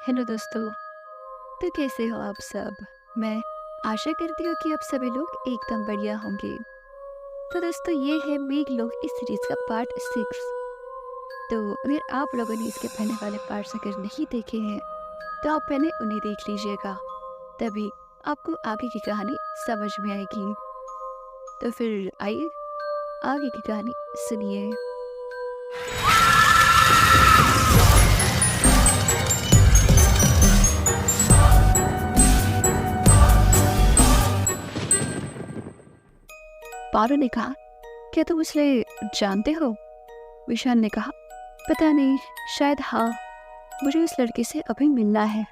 Hello दोस्तों। तो कैसे हो आप सब? मैं आशा करती हूँ कि आप सभी लोग एकदम बढ़िया होंगे। तो दोस्तों, ये है मेघ लोग इस सीरीज का पार्ट 6। तो अगर आप लोगों ने इसके पहले वाले पार्ट्स अगर नहीं देखे हैं तो आप पहले उन्हें देख लीजिएगा, तभी आपको आगे की कहानी समझ में आएगी। तो फिर आइए आगे की कहानी सुनिए। पारो ने कहा, क्या तुम उसे जानते हो? विशाल ने कहा, पता नहीं, शायद हाँ, मुझे उस लड़के से अभी मिलना है।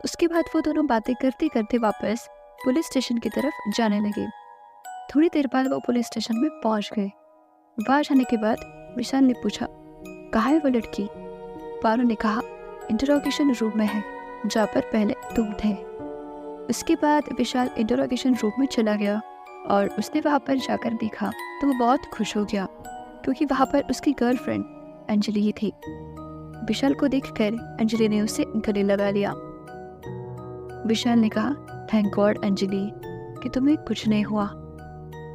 उसके बाद वो दोनों बातें करते करते वापस पुलिस स्टेशन की तरफ जाने लगे। थोड़ी देर बाद वो पुलिस स्टेशन में पहुंच गए। वहां जाने के बाद विशाल ने पूछा, कहाँ है वो लड़की? पारो ने कहा, इंटरोगेशन रूम में है, जहाँ पर पहले तुम थे। उसके बाद विशाल इंटरोगेशन रूम में चला गया और उसने वहां पर जाकर देखा तो वो बहुत खुश हो गया, क्योंकि वहां पर उसकी गर्लफ्रेंड अंजलि ही थी। विशाल को देखकर अंजलि ने उसे गले लगा लिया। विशाल ने कहा, थैंक गॉड अंजलि कि तुम्हें कुछ नहीं हुआ।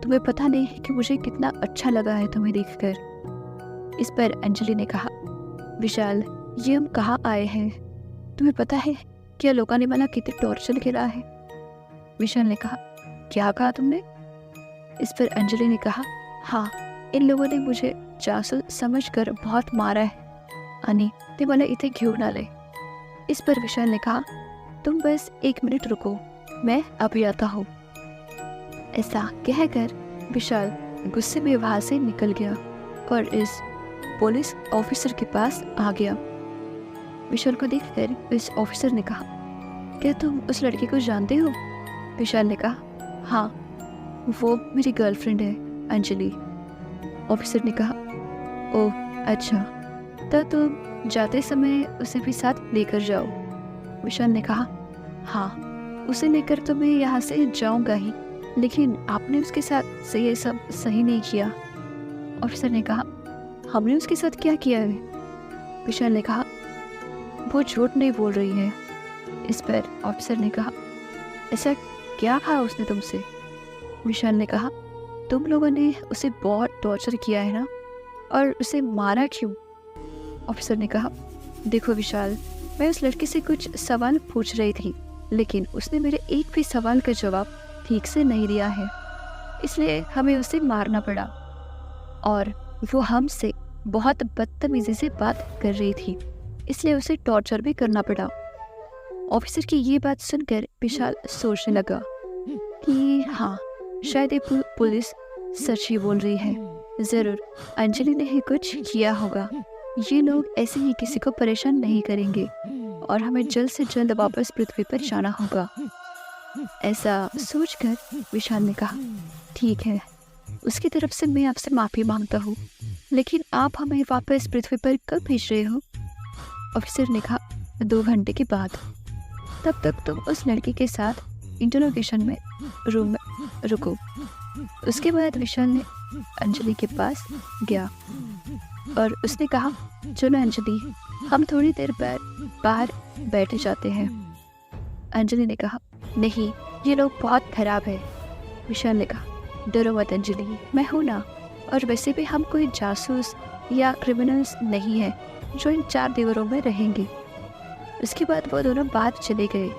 तुम्हें पता नहीं कि मुझे कितना अच्छा लगा है तुम्हें देखकर। इस पर अंजलि ने कहा, विशाल, ये हम कहाँ आए हैं? तुम्हें पता है कि लोगों ने मला कितने टॉर्चर किया है? विशाल ने कहा, क्या कहा तुमने? इस पर अंजलि ने कहा, हाँ, इन लोगों ने मुझे जासूस समझकर बहुत मारा है आणि ते मला इथे घेऊन आले। इस पर विशाल ने कहा, तुम बस 1 मिनट रुको, मैं अभी आता हूँ। ऐसा कहकर विशाल गुस्से में वहां से निकल गया और इस पुलिस ऑफिसर के पास आ गया। विशाल को देखकर इस ऑफिसर ने कहा, क्या तुम उस लड़के को जानते हो? विशाल ने कहा, हाँ, वो मेरी गर्लफ्रेंड है अंजलि। ऑफिसर ने कहा, ओह अच्छा, तो तुम जाते समय उसे भी साथ लेकर जाओ। विशाल ने कहा, हाँ, उसे लेकर तो मैं यहाँ से जाऊंगा ही, लेकिन आपने उसके साथ से ये सब सही नहीं किया। ऑफिसर ने कहा, हमने उसके साथ क्या किया है? विशाल ने कहा, वो झूठ नहीं बोल रही है। इस पर ऑफिसर ने कहा, ऐसा क्या कहा उसने तुमसे? विशाल ने कहा, तुम लोगों ने उसे बहुत टॉर्चर किया है ना, और उसे मारा क्यों? ऑफिसर ने कहा, देखो विशाल, मैं उस लड़के से कुछ सवाल पूछ रही थी, लेकिन उसने मेरे एक भी सवाल का जवाब ठीक से नहीं दिया है, इसलिए हमें उसे मारना पड़ा। और वो हमसे बहुत बदतमीजी से बात कर रही थी, इसलिए उसे टॉर्चर भी करना पड़ा। ऑफिसर की ये बात सुनकर विशाल सोचने लगा कि हाँ, शायद ये पुलिस सच ही बोल रही है। जरूर अंजलि ने ही कुछ किया होगा। ये लोग ऐसे ही किसी को परेशान नहीं करेंगे और हमें जल्द से जल्द वापस पृथ्वी पर जाना होगा। ऐसा सोचकर विशाल ने कहा, ठीक है, उसकी तरफ से मैं आपसे माफी मांगता हूँ, लेकिन आप हमें वापस पृथ्वी पर कब भेज रहे हो? ऑफिसर ने कहा, 2 घंटे के बाद। तब तक तुम उस लड़की के साथ इंटरोगेशन में रूम में रुको। उसके बाद विशाल ने अंजलि के पास गया और उसने कहा, चलो अंजलि, हम थोड़ी देर बाहर बैठे जाते हैं। अंजलि ने कहा, नहीं, ये लोग बहुत खराब है। विशाल ने कहा, डरो मत अंजलि, मैं हूं ना, और वैसे भी हम कोई जासूस या क्रिमिनल्स नहीं है जो इन 4 दीवारों में रहेंगे। उसके बाद वो दोनों बाहर चले गए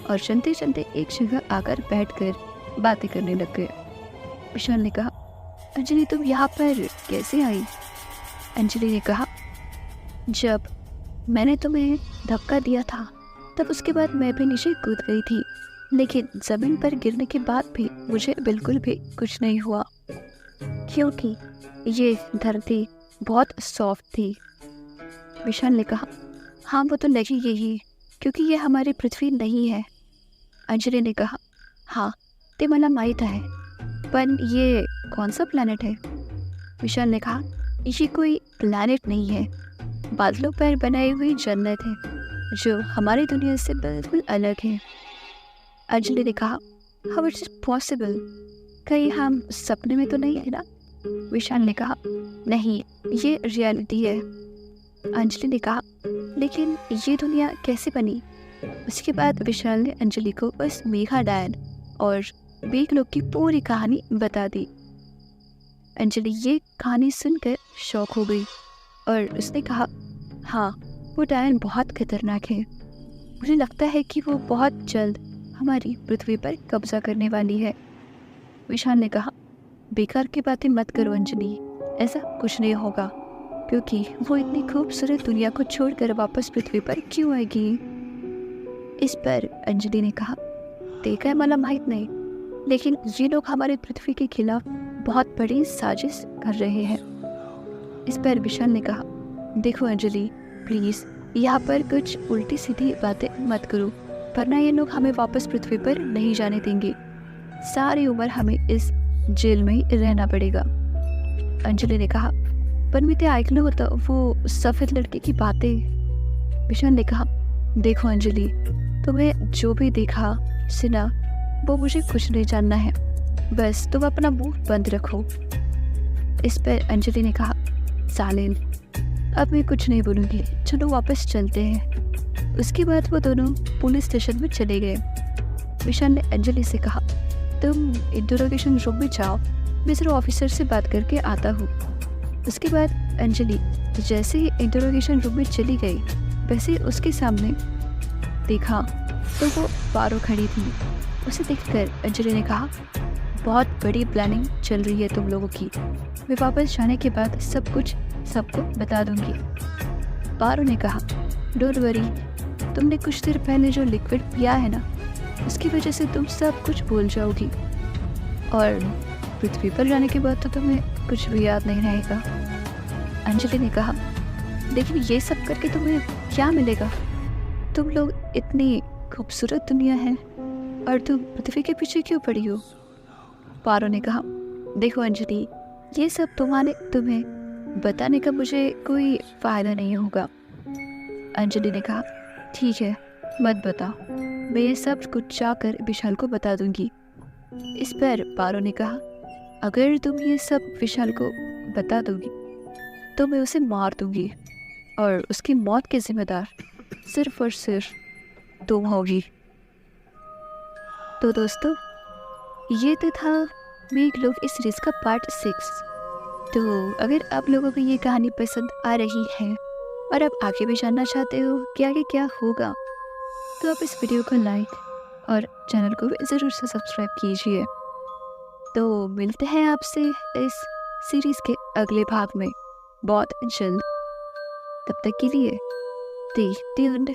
और चलते चलते एक जगह आकर बैठकर बातें करने लग गए। विशाल ने कहा, अंजलि, तुम यहाँ पर कैसे आई? अंजलि ने कहा, जब मैंने तुम्हें धक्का दिया था तब उसके बाद मैं भी नीचे कूद गई थी, लेकिन जमीन पर गिरने के बाद भी मुझे बिल्कुल भी कुछ नहीं हुआ, क्योंकि ये धरती बहुत सॉफ्ट थी। विशाल ने कहा, हाँ, वो तो लगेगी ही, क्योंकि ये हमारी पृथ्वी नहीं है। अंजलि ने कहा, हाँ, ते मला माहीत आहे, पर ये कौन सा प्लैनेट है? विशाल ने कहा, ये कोई प्लैनेट नहीं है, बादलों पर बनाई हुई जन्नत है जो हमारी दुनिया से बिल्कुल अलग है। अंजलि ने कहा, हाउ इट्स पॉसिबल? कहीं हम सपने में तो नहीं है ना? विशाल ने कहा, नहीं, ये रियलिटी है। अंजलि ने कहा, लेकिन ये दुनिया कैसे बनी? उसके बाद विशाल ने अंजलि को उस मेघा डायन और बेग लोग की पूरी कहानी बता दी। अंजलि ये कहानी सुनकर शौक हो गई और उसने कहा, हाँ, वो डायन बहुत खतरनाक है। मुझे लगता है कि वो बहुत जल्द हमारी पृथ्वी पर कब्जा करने वाली है। विशाल ने कहा, बेकार की बातें मत करो अंजलि, ऐसा कुछ नहीं होगा, क्योंकि वो इतनी खूबसूरत दुनिया को छोड़कर वापस पृथ्वी पर क्यों आएगी? इस पर अंजलि ने कहा, देखा है मला माहित नहीं, लेकिन ये लोग हमारे पृथ्वी के खिलाफ बहुत बड़ी साजिश कर रहे हैं। इस पर विशाल ने कहा, देखो अंजलि, प्लीज यहाँ पर कुछ उल्टी सीधी बातें मत करो, वरना ये लोग हमें वापस पृथ्वी पर नहीं जाने देंगे। सारी उम्र हमें इस जेल में ही रहना पड़ेगा। अंजलि ने कहा, पर मैं ते ऐकलं होतं वो सफेद लड़के की बातें। विशाल ने कहा, देखो अंजलि, तुम्हें जो भी देखा सुना वो मुझे कुछ नहीं जानना है, बस तुम अपना मुंह बंद रखो। इस पर अंजलि ने कहा, सालिन, अब मैं कुछ नहीं बोलूँगी, चलो वापस चलते हैं। उसके बाद वो दोनों पुलिस स्टेशन में चले गए। विशाल ने अंजलि से कहा, तुम इंटरोगेशन रूम में जाओ, मैं जरा ऑफिसर से बात करके आता हूँ। उसके बाद अंजलि जैसे ही इंटरोगेशन रूम में चली गई, वैसे उसके सामने देखा तो वो पारो खड़ी थी। उसे देखकर अंजलि ने कहा, बहुत बड़ी प्लानिंग चल रही है तुम लोगों की, मैं वापस जाने के बाद सब कुछ सबको बता दूंगी। पारो ने कहा, डोंट वरी, तुमने कुछ देर पहले जो लिक्विड पिया है ना, उसकी वजह से तुम सब कुछ भूल जाओगी, और पृथ्वी पर जाने के बाद तो तुम्हें कुछ भी याद नहीं रहेगा। अंजलि ने कहा, लेकिन ये सब करके तुम्हें क्या मिलेगा? तुम लोग इतनी खूबसूरत दुनिया है और तुम पृथ्वी के पीछे क्यों पड़ी हो? पारो ने कहा, देखो अंजलि, ये सब तुम्हें बताने का मुझे कोई फ़ायदा नहीं होगा। अंजलि ने कहा, ठीक है, मत बताओ, मैं ये सब कुछ जाकर विशाल को बता दूंगी। इस पर पारो ने कहा, अगर तुम ये सब विशाल को बता दोगी तो मैं उसे मार दूंगी और उसकी मौत के जिम्मेदार सिर्फ और सिर्फ तुम होगी। तो दोस्तों, ये तो था मेघ लोग इस सीरीज का पार्ट 6। तो अगर आप लोगों को ये कहानी पसंद आ रही है और आप आगे भी जानना चाहते हो कि आगे क्या होगा, तो आप इस वीडियो को लाइक और चैनल को भी ज़रूर से सब्सक्राइब कीजिए। तो मिलते हैं आपसे इस सीरीज़ के अगले भाग में बहुत जल्द। तब तक के लिए स्टे ट्यून्ड।